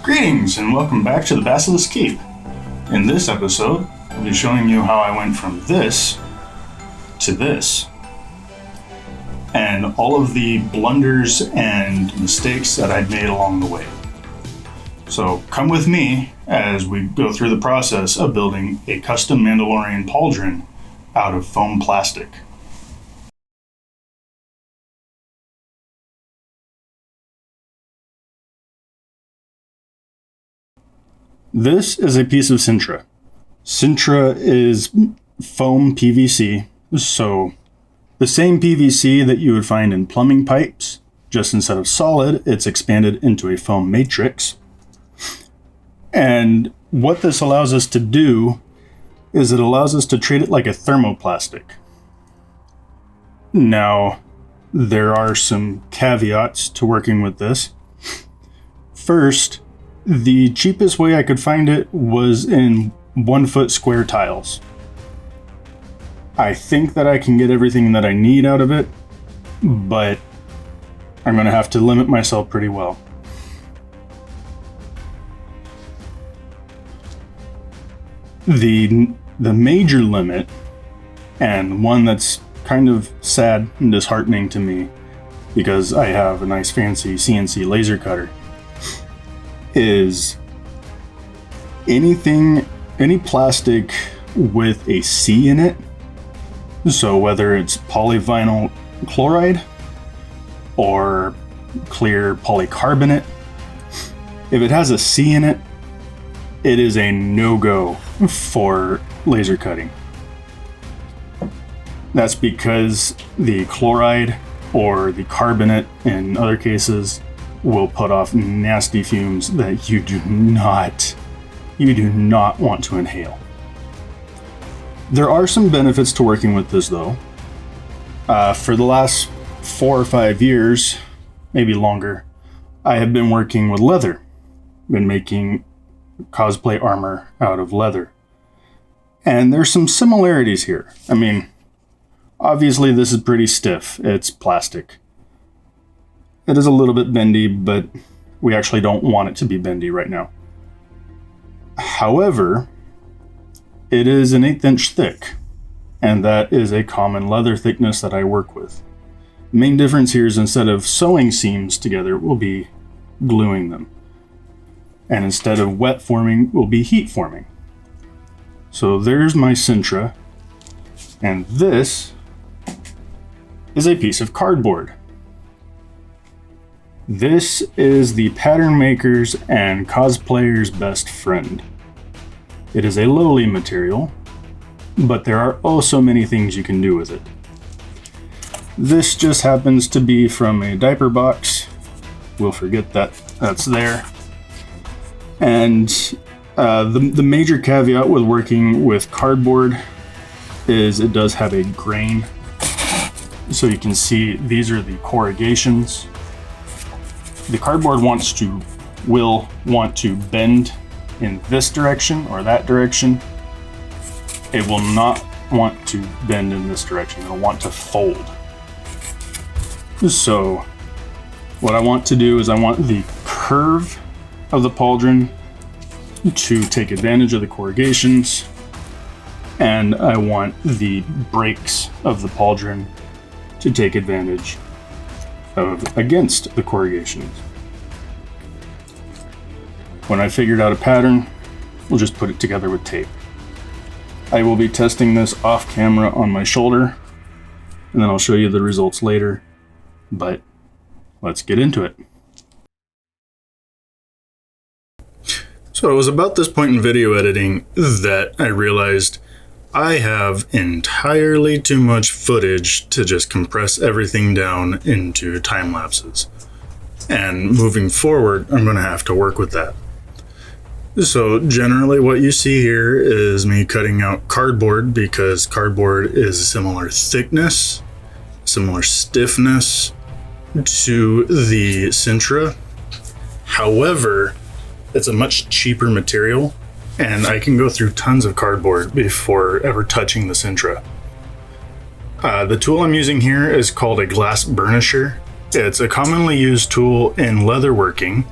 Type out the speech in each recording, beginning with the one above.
Greetings and welcome back to the Basilisk Keep. In this episode, I'll be showing you how I went from this to this, and all of the blunders and mistakes that I'd made along the way. So come with me as we go through the process of building a custom Mandalorian pauldron out of foam plastic. This is a piece of Sintra. Sintra is foam PVC, so the same PVC that you would find in plumbing pipes, just instead of solid, it's expanded into a foam matrix. And what this allows us to do is it allows us to treat it like a thermoplastic. Now, there are some caveats to working with this. First, the cheapest way I could find it was in 1 foot square tiles. I think that I can get everything that I need out of it, but I'm going to have to limit myself pretty well. The major limit, and one that's kind of sad and disheartening to me because I have a nice fancy CNC laser cutter, is any plastic with a C in it. So whether it's polyvinyl chloride or clear polycarbonate, if it has a C in it, it is a no-go for laser cutting. That's because the chloride or the carbonate in other cases will put off nasty fumes that you do not want to inhale. There are some benefits to working with this though. For the last 4 or 5 years, maybe longer, I have been working with leather. Been making cosplay armor out of leather. And there's some similarities here. I mean, obviously this is pretty stiff. It's plastic. It is a little bit bendy, but we actually don't want it to be bendy right now. However, it is an 1/8 inch thick, and that is a common leather thickness that I work with. The main difference here is instead of sewing seams together, we'll be gluing them. And instead of wet forming, we'll be heat forming. So there's my Sintra, and this is a piece of cardboard. This is the pattern maker's and cosplayer's best friend. It is a lowly material, but there are oh so many things you can do with it. This just happens to be from a diaper box. We'll forget that that's there. And the major caveat with working with cardboard is it does have a grain. So you can see these are the corrugations. The cardboard will want to bend in this direction or that direction. It will not want to bend in this direction. It'll want to fold. So what I want to do is I want the curve of the pauldron to take advantage of the corrugations, and I want the breaks of the pauldron to take advantage against the corrugations. When I figured out a pattern, we'll just put it together with tape. I will be testing this off camera on my shoulder, and then I'll show you the results later, but let's get into it. So it was about this point in video editing that I realized I have entirely too much footage to just compress everything down into time lapses. And moving forward, I'm going to have to work with that. So generally what you see here is me cutting out cardboard because cardboard is a similar thickness, similar stiffness to the Sintra. However, it's a much cheaper material, and I can go through tons of cardboard before ever touching the Sintra. The tool I'm using here is called a glass burnisher. It's a commonly used tool in leatherworking,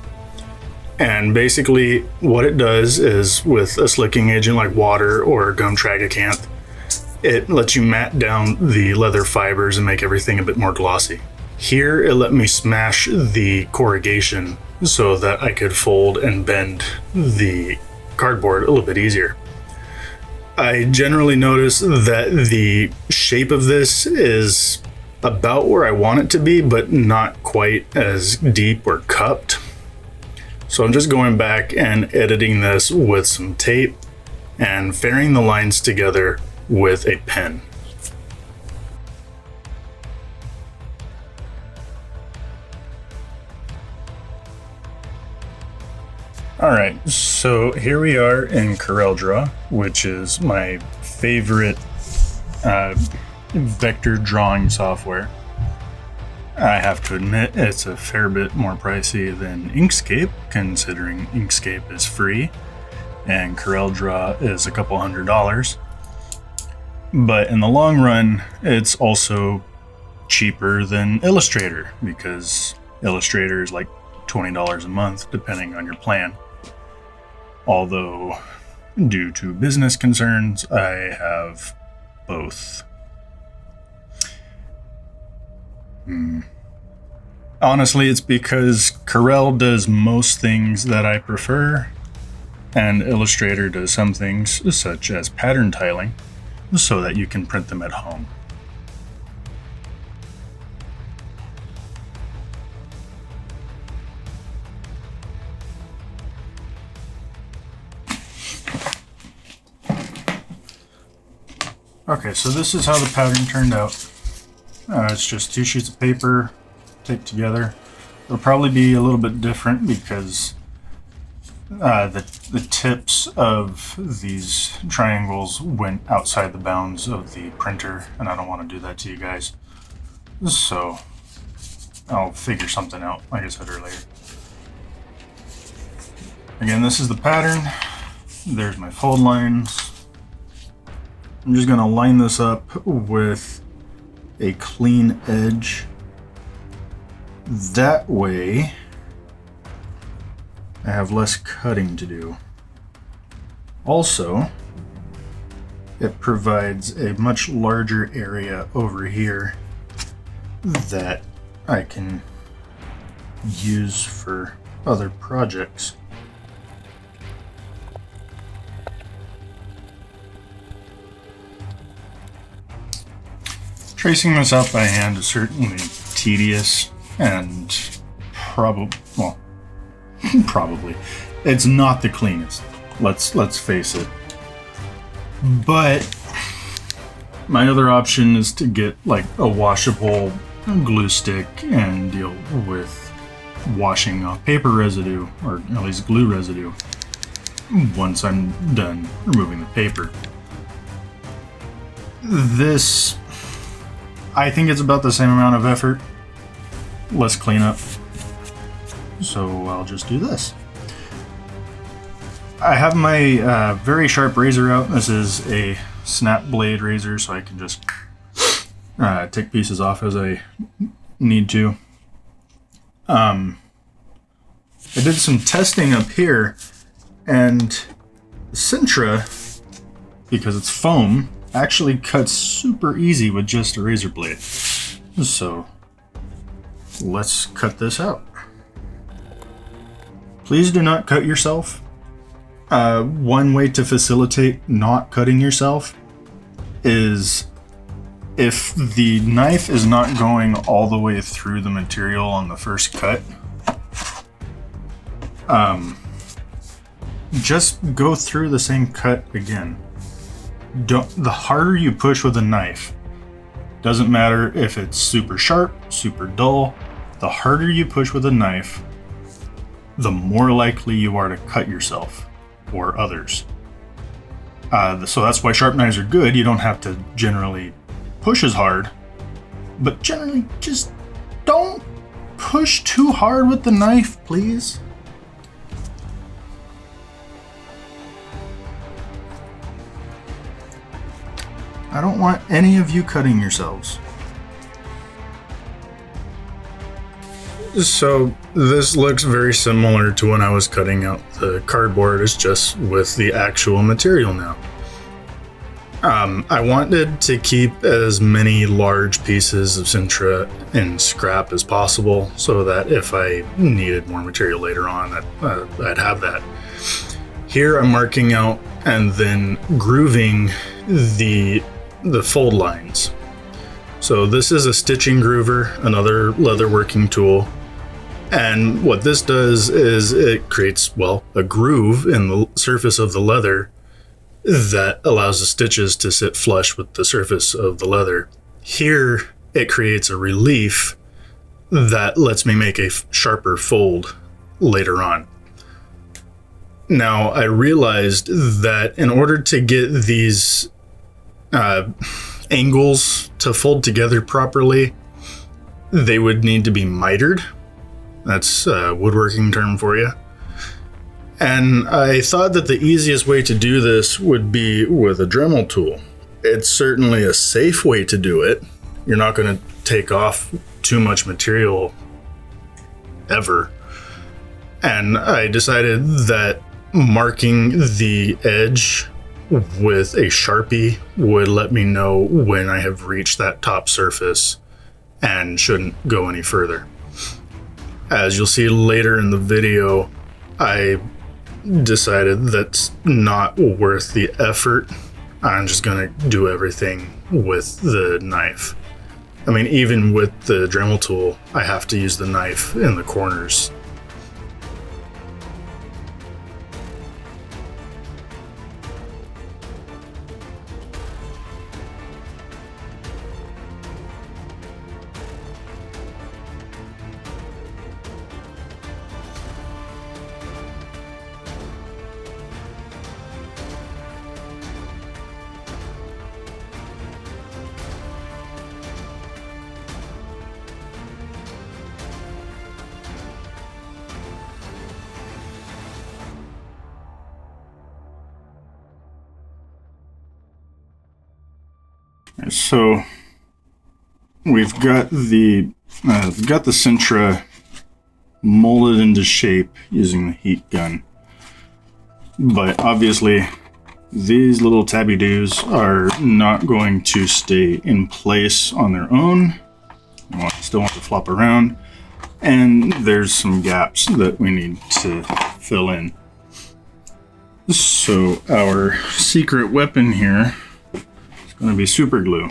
And basically what it does is, with a slicking agent like water or gum tragacanth, it lets you mat down the leather fibers and make everything a bit more glossy. Here it let me smash the corrugation so that I could fold and bend the cardboard a little bit easier. I generally notice that the shape of this is about where I want it to be, but not quite as deep or cupped. So I'm just going back and editing this with some tape and fairing the lines together with a pen. Alright, so here we are in CorelDRAW, which is my favorite vector drawing software. I have to admit it's a fair bit more pricey than Inkscape, considering Inkscape is free and CorelDRAW is a couple $100. But in the long run, it's also cheaper than Illustrator, because Illustrator is like $20 a month depending on your plan. Although, due to business concerns, I have both. Honestly, it's because Corel does most things that I prefer, and Illustrator does some things, such as pattern tiling, so that you can print them at home. Okay, so this is how the pattern turned out. It's just 2 sheets of paper taped together. It'll probably be a little bit different because the tips of these triangles went outside the bounds of the printer, and I don't want to do that to you guys. So I'll figure something out, like I said earlier. Again, this is the pattern. There's my fold lines. I'm just going to line this up with a clean edge. That way I have less cutting to do. Also, it provides a much larger area over here that I can use for other projects. Tracing this out by hand is certainly tedious and probably it's not the cleanest. Let's face it. But my other option is to get like a washable glue stick and deal with washing off paper residue, or at least glue residue, once I'm done removing the paper. This, I think it's about the same amount of effort, less cleanup. So I'll just do this. I have my very sharp razor out. This is a snap blade razor, so I can just take pieces off as I need to. I did some testing up here, and Sintra, because it's foam, actually cuts super easy with just a razor blade. So let's cut this out. Please do not cut yourself. One way to facilitate not cutting yourself is if the knife is not going all the way through the material on the first cut, just go through the same cut again. The harder you push with a knife, doesn't matter if it's super sharp, super dull, the harder you push with a knife, the more likely you are to cut yourself or others. So that's why sharp knives are good. You don't have to generally push as hard, but generally just don't push too hard with the knife, please. I don't want any of you cutting yourselves. So This looks very similar to when I was cutting out the cardboard, it's just with the actual material now. I wanted to keep as many large pieces of Sintra in scrap as possible so that if I needed more material later on, I'd have that. Here I'm marking out and then grooving the fold lines. So this is a stitching groover, another leather working tool. And what this does is it creates, well, a groove in the surface of the leather that allows the stitches to sit flush with the surface of the leather. Here, it creates a relief that lets me make a sharper fold later on. Now, I realized that in order to get these angles to fold together properly, they would need to be mitered. That's a woodworking term for you. And I thought that the easiest way to do this would be with a Dremel tool. It's certainly a safe way to do it. You're not going to take off too much material ever. And I decided that marking the edge with a Sharpie would let me know when I have reached that top surface and shouldn't go any further. As you'll see later in the video, I decided that's not worth the effort. I'm just gonna do everything with the knife. I mean, even with the Dremel tool, I have to use the knife in the corners. So we've got the Sintra molded into shape using the heat gun, but obviously these little tabby doos are not going to stay in place on their own. Still want to flop around, and there's some gaps that we need to fill in. So our secret weapon here is going to be super glue.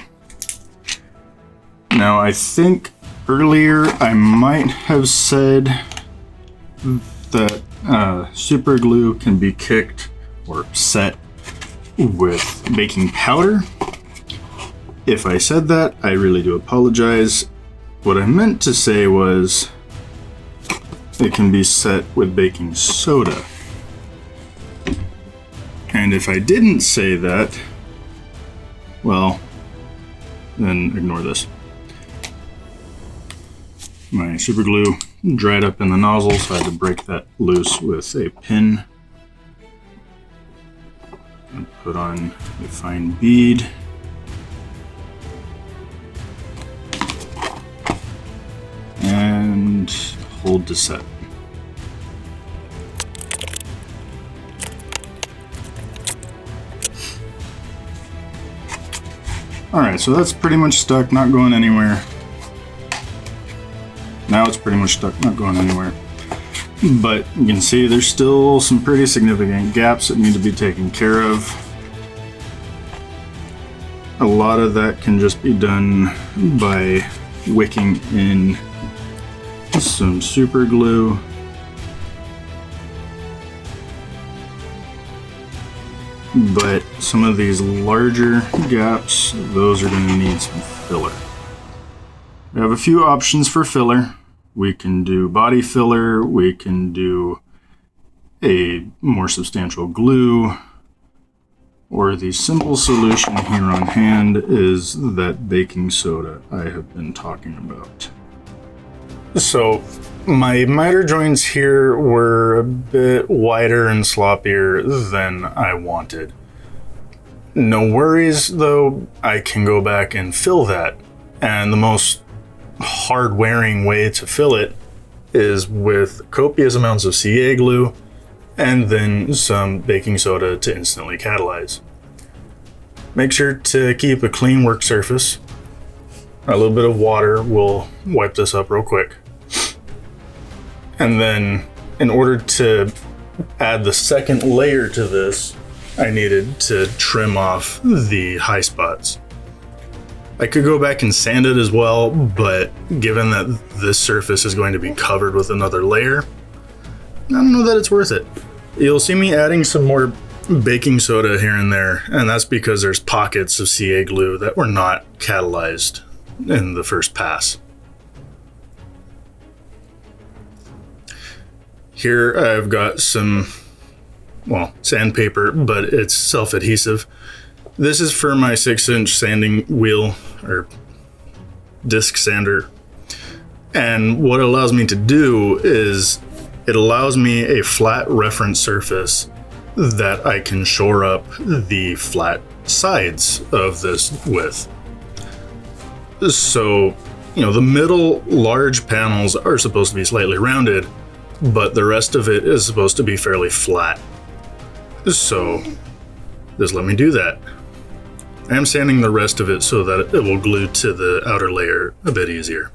Now, I think earlier I might have said that super glue can be kicked or set with baking powder. If I said that, I really do apologize. What I meant to say was it can be set with baking soda. And if I didn't say that, well, then ignore this. My super glue dried up in the nozzle, so I had to break that loose with a pin. And put on a fine bead. And hold to set. Alright, so that's pretty much stuck, not going anywhere. Now it's pretty much stuck, not going anywhere. But you can see there's still some pretty significant gaps that need to be taken care of. A lot of that can just be done by wicking in some super glue. But some of these larger gaps, those are going to need some filler. We have a few options for filler. We can do body filler, we can do a more substantial glue, or the simple solution here on hand is that baking soda I have been talking about. So my miter joints here were a bit wider and sloppier than I wanted. No worries though, I can go back and fill that. And the most hard wearing way to fill it is with copious amounts of CA glue and then some baking soda to instantly catalyze. Make sure to keep a clean work surface. A little bit of water will wipe this up real quick. And then in order to add the second layer to this, I needed to trim off the high spots. I could go back and sand it as well, but given that this surface is going to be covered with another layer, I don't know that it's worth it. You'll see me adding some more baking soda here and there, and that's because there's pockets of CA glue that were not catalyzed in the first pass. Here I've got some, sandpaper, but it's self-adhesive. This is for my 6-inch sanding wheel or disc sander. And what it allows me to do is it allows me a flat reference surface that I can shore up the flat sides of this with. So, the middle large panels are supposed to be slightly rounded, but the rest of it is supposed to be fairly flat. So, just let me do that. I am sanding the rest of it so that it will glue to the outer layer a bit easier.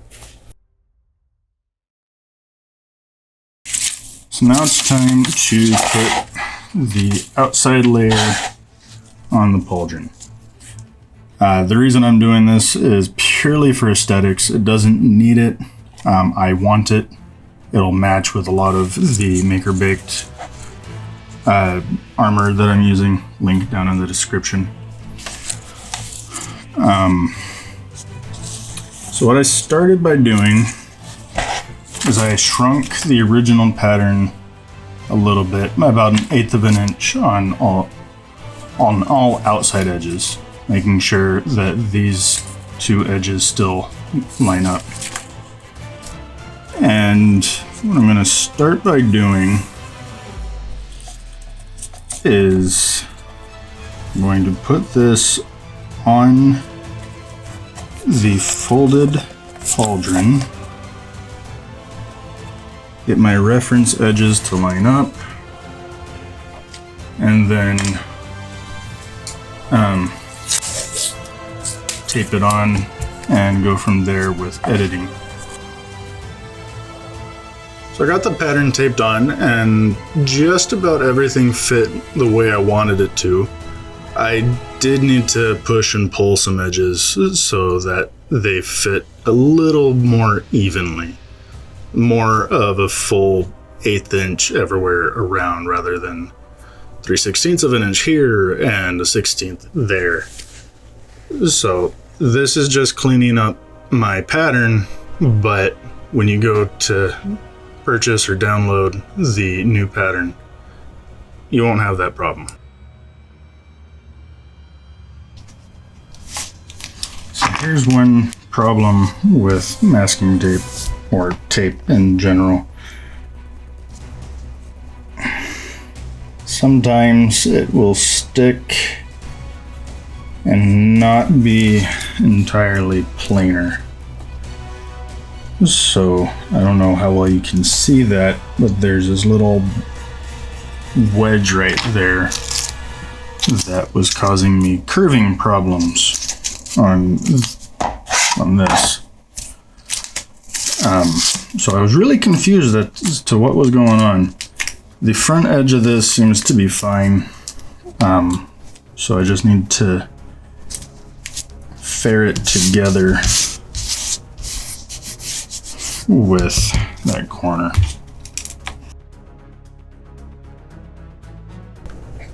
So now it's time to put the outside layer on the pauldron. The reason I'm doing this is purely for aesthetics. It doesn't need it. I want it. It'll match with a lot of the Maker Baked armor that I'm using. Link down in the description. So what I started by doing is I shrunk the original pattern a little bit, about 1/8 of an inch on all outside edges, making sure that these two edges still line up. And what I'm going to start by doing is I'm going to put this on the folded pauldron, get my reference edges to line up, and then tape it on and go from there with editing. So I got the pattern taped on and just about everything fit the way I wanted it to. I did need to push and pull some edges so that they fit a little more evenly. More of a full 1/8 inch everywhere around rather than 3/16 of an inch here and a 1/16 there. So this is just cleaning up my pattern, but when you go to purchase or download the new pattern, you won't have that problem. So here's one problem with masking tape or tape in general. Sometimes it will stick and not be entirely planar. So I don't know how well you can see that, but there's this little wedge right there that was causing me curving problems on this. So I was really confused as to what was going on. The front edge of this seems to be fine. So I just need to ferret together with that corner.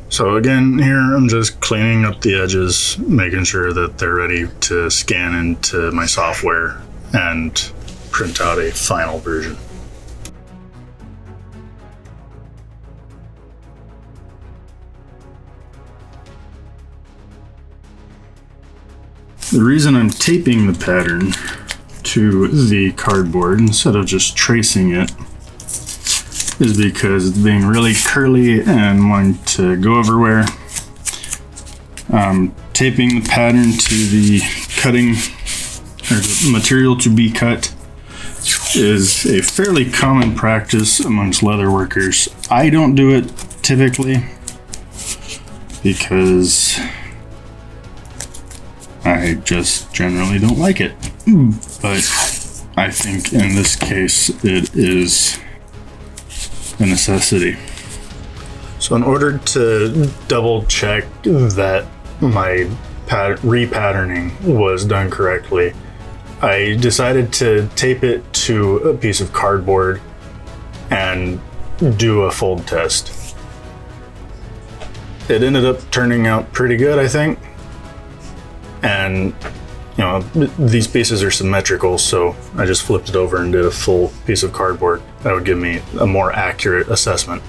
So again, here I'm just cleaning up the edges, making sure that they're ready to scan into my software and print out a final version. The reason I'm taping the pattern to the cardboard instead of just tracing it is because it's being really curly and wanting to go everywhere. Taping the pattern to the cutting or the material to be cut is a fairly common practice amongst leather workers. I don't do it typically because I just generally don't like it. But I think in this case it is a necessity. So in order to double check that my repatterning was done correctly, I decided to tape it to a piece of cardboard and do a fold test. It ended up turning out pretty good, I think. And you know, these pieces are symmetrical, so I just flipped it over and did a full piece of cardboard. That would give me a more accurate assessment.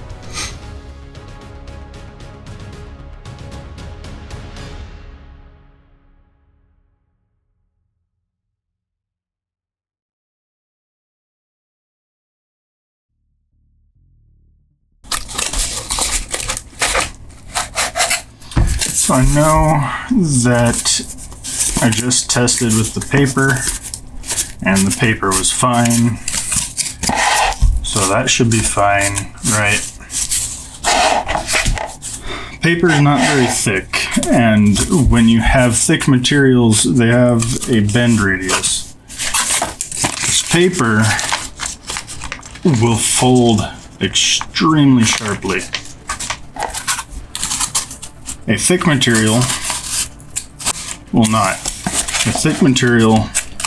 So I know that I just tested with the paper and the paper was fine. So that should be fine, right? Paper is not very thick, and when you have thick materials, they have a bend radius. This paper will fold extremely sharply. A thick material will not. A thick material,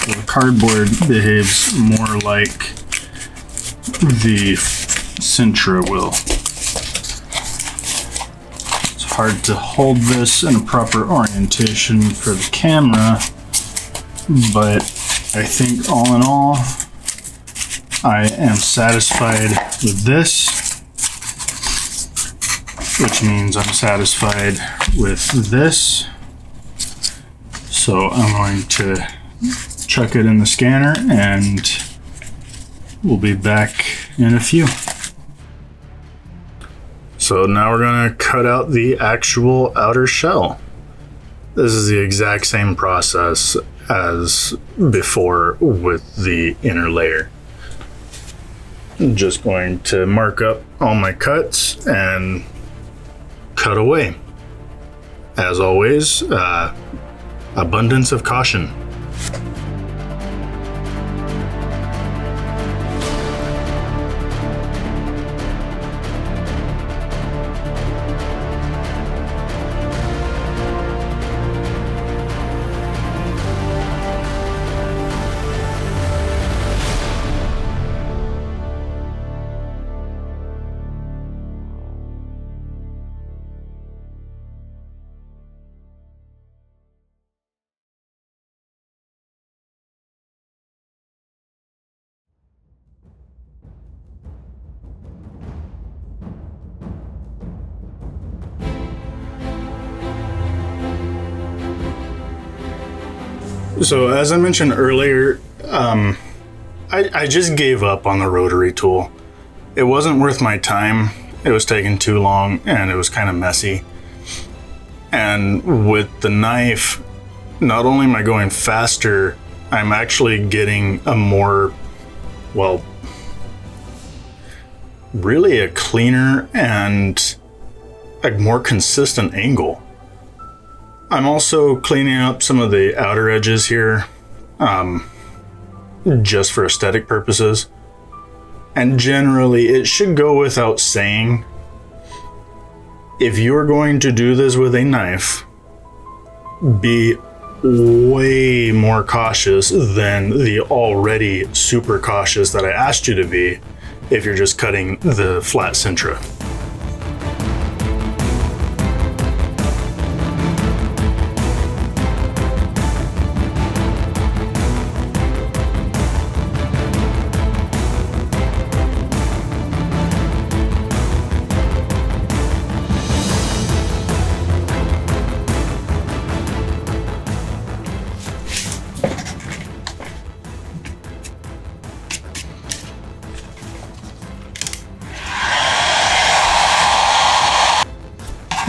the cardboard behaves more like the Sintra will. It's hard to hold this in a proper orientation for the camera, but I think all in all, I am satisfied with this, which means I'm satisfied with this. So I'm going to chuck it in the scanner and we'll be back in a few. So now we're going to cut out the actual outer shell. This is the exact same process as before with the inner layer. I'm just going to mark up all my cuts and cut away. As always, abundance of caution. So as I mentioned earlier, I just gave up on the rotary tool. It wasn't worth my time. It was taking too long and it was kind of messy. And with the knife, not only am I going faster, I'm actually getting a more, well, really a cleaner and a more consistent angle. I'm also cleaning up some of the outer edges here, just for aesthetic purposes. And generally, it should go without saying, if you're going to do this with a knife, be way more cautious than the already super cautious that I asked you to be if you're just cutting the flat Sintra.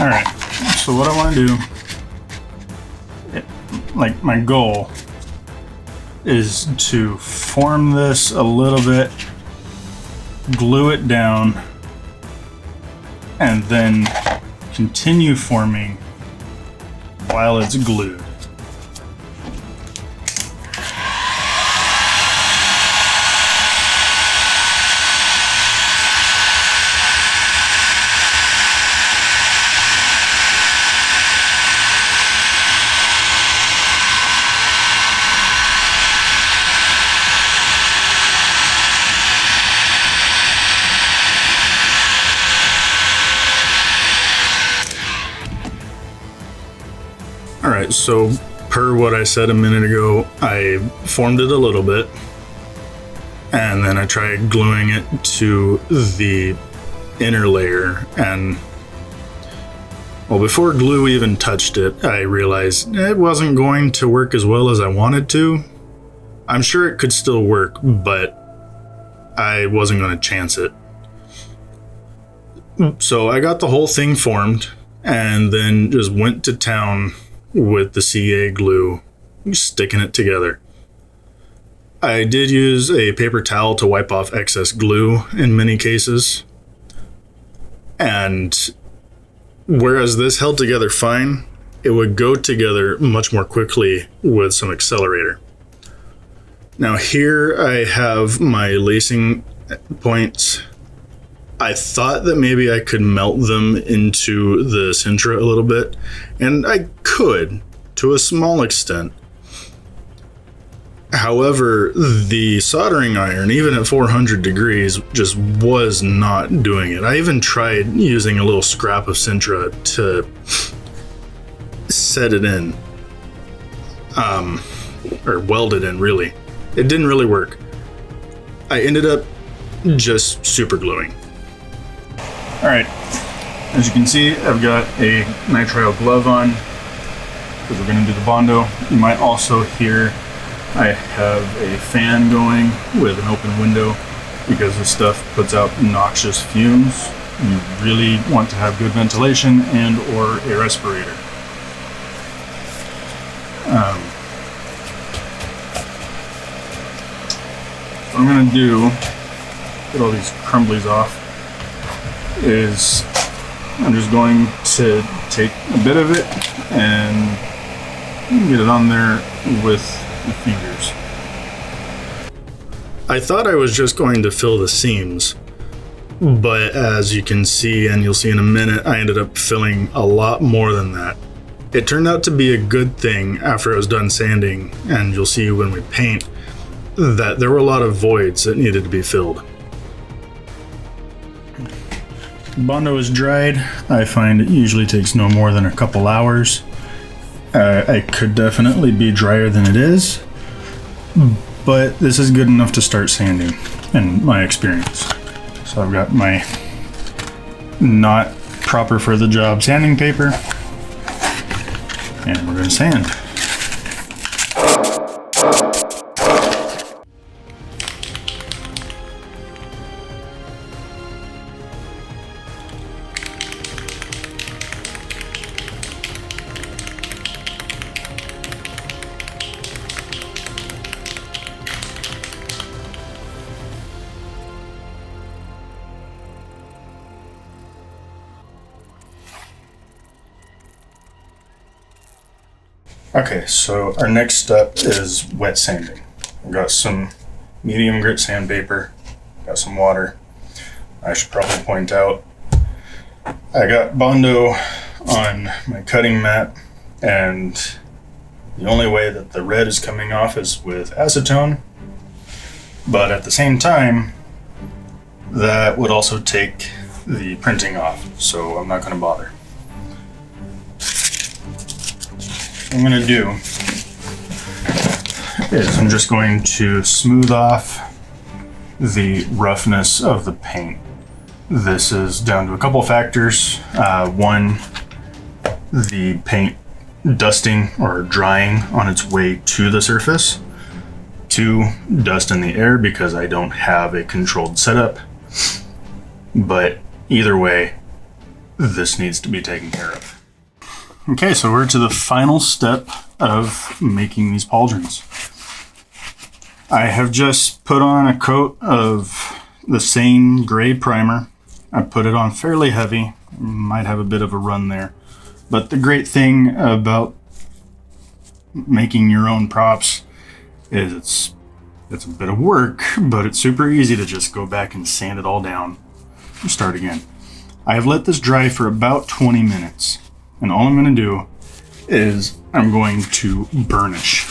Alright, so what I want to do, like my goal, is to form this a little bit, glue it down, and then continue forming while it's glued. Alright, so per what I said a minute ago, I formed it a little bit, and then I tried gluing it to the inner layer, and well, before glue even touched it, I realized it wasn't going to work as well as I wanted to. I'm sure it could still work, but I wasn't going to chance it. So I got the whole thing formed, and then just went to town with the CA glue, sticking it together. I did use a paper towel to wipe off excess glue in many cases. And whereas this held together fine, it would go together much more quickly with some accelerator. Now here I have my lacing points. I thought that maybe I could melt them into the Sintra a little bit, and I could, to a small extent. However, the soldering iron, even at 400 degrees, just was not doing it. I even tried using a little scrap of Sintra to set it in, or weld it in, really. It didn't really work. I ended up just super gluing. Alright, as you can see, I've got a nitrile glove on because we're going to do the Bondo. You might also hear I have a fan going with an open window because this stuff puts out noxious fumes. You really want to have good ventilation and or a respirator. What I'm going to do, get all these crumblies off, is I'm just going to take a bit of it and get it on there with the fingers. I thought I was just going to fill the seams, but as you can see, and you'll see in a minute, I ended up filling a lot more than that. It turned out to be a good thing after I was done sanding, and you'll see when we paint that there were a lot of voids that needed to be filled. Bondo is dried. I find it usually takes no more than a couple hours. I could definitely be drier than it is, but this is good enough to start sanding in my experience. So I've got my not proper for the job sanding paper, and we're going to sand. Okay, so our next step is wet sanding. I've got some medium grit sandpaper, got some water. I should probably point out I got Bondo on my cutting mat, and the only way that the red is coming off is with acetone, but at the same time that would also take the printing off, so I'm not going to bother. What I'm going to do is I'm just going to smooth off the roughness of the paint. This is down to a couple factors. One, the paint dusting or drying on its way to the surface. Two, dust in the air because I don't have a controlled setup. But either way, this needs to be taken care of. Okay, so we're to the final step of making these pauldrons. I have just put on a coat of the same gray primer. I put it on fairly heavy, might have a bit of a run there. But the great thing about making your own props is it's a bit of work, but it's super easy to just go back and sand it all down and start again. I have let this dry for about 20 minutes, and all I'm going to do is I'm going to burnish.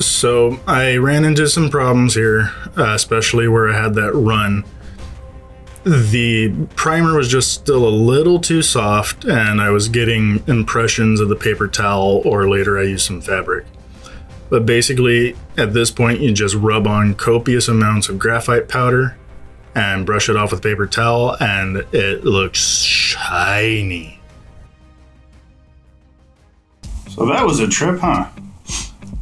So I ran into some problems here, especially where I had that run. The primer was just still a little too soft, and I was getting impressions of the paper towel, or later I used some fabric. But basically, at this point, you just rub on copious amounts of graphite powder and brush it off with paper towel, and it looks shiny. So that was a trip, huh?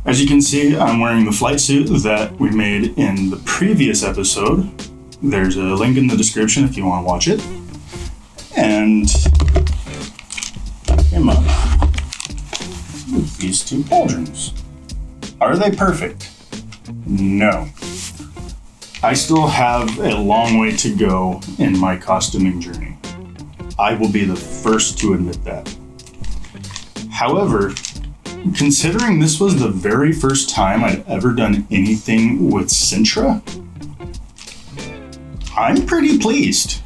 As you can see, I'm wearing the flight suit that we made in the previous episode. There's a link in the description if you want to watch it. And came up with these two pauldrons. Are they perfect? No. I still have a long way to go in my costuming journey. I will be the first to admit that. However, considering this was the very first time I'd ever done anything with Sintra, I'm pretty pleased.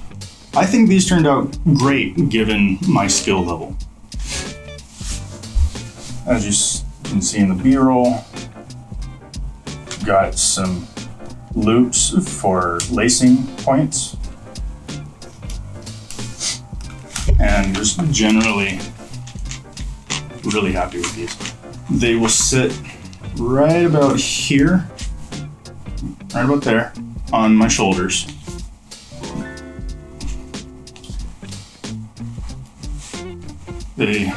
I think these turned out great given my skill level. As you can see in the B-roll, got some loops for lacing points, and just generally really happy with these. They will sit right about here, right about there, on my shoulders. They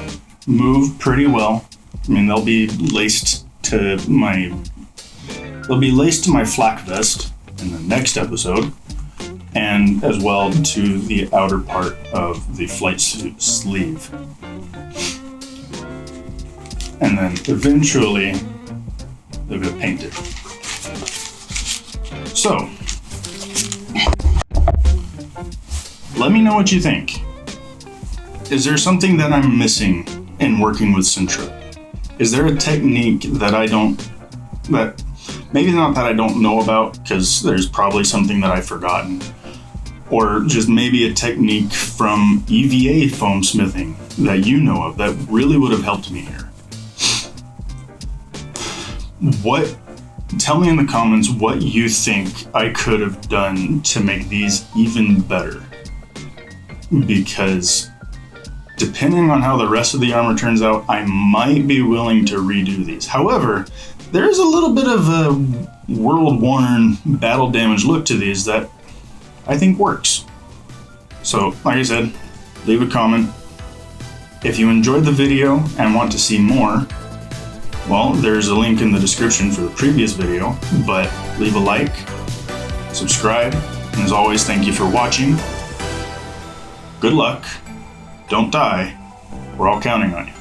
move pretty well. I mean, they'll be laced to my flak vest in the next episode, and as well to the outer part of the flight suit sleeve. And then eventually they'll get painted. So, let me know what you think. Is there something that I'm missing in working with Sintra? Is there a technique that maybe not that I don't know about, because there's probably something that I've forgotten, or just maybe a technique from EVA foam smithing that you know of that really would have helped me here? Tell me in the comments what you think I could have done to make these even better. Because depending on how the rest of the armor turns out, I might be willing to redo these. However, there's a little bit of a world-worn, battle-damaged look to these that I think works. So, like I said, leave a comment. If you enjoyed the video and want to see more, well, there's a link in the description for the previous video, but leave a like, subscribe, and as always, thank you for watching. Good luck, don't die, we're all counting on you.